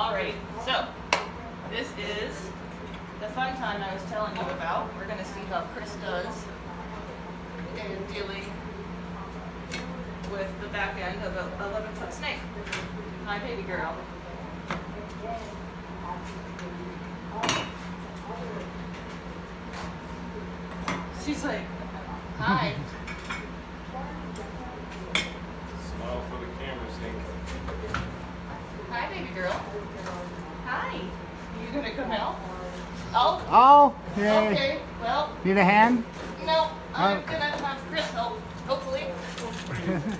Alright, so this is the fun time I was telling you about. We're going to see how Chris does in dealing with the back end of an 11-foot snake. Hi, baby girl. She's like, hi. Smile for the camera, snake. Hi, baby girl. Hi. You gonna come out? Oh. Oh, yay. Okay. Well. Need a hand? No. I'm gonna have Chris help. Hopefully.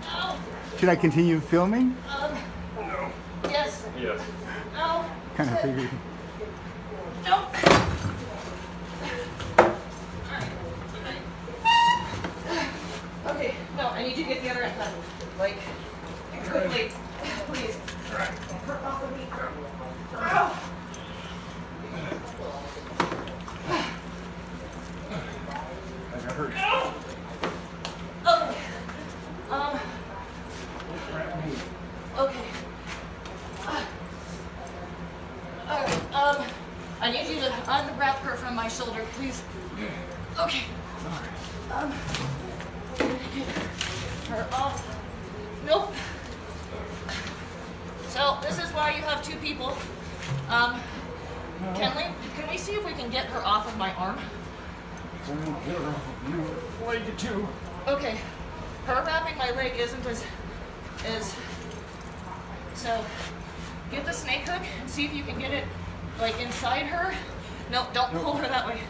Oh. Should I continue filming? No. Yes. Yes. No. Kind of figured. Nope. Okay, no, I need you to get the other end done. Like, quickly, please. Hurt off of me. Ow. That hurt. Ow. Okay. Okay. Alright, I need you to unwrap her from my shoulder, please. Okay. Get her off. Nope. So this is why you have two people. Can we see if we can get her off of my arm? Get her off of you. Leg too. Okay. Her wrapping my leg isn't as so get the snake hook and see if you can get it like inside her. No, don't pull her that way.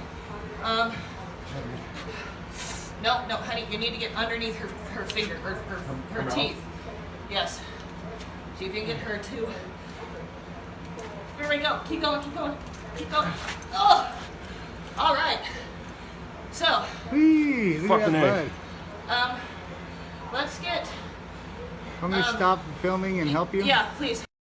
No, honey, you need to get underneath her finger, or her teeth. Yes. See if you can get her too. Here we go. Keep going, keep going, keep going. Oh! All right. So. Whee! Look Fucking at that A. bud. Let's get. Want me to stop filming and help you? Yeah, please.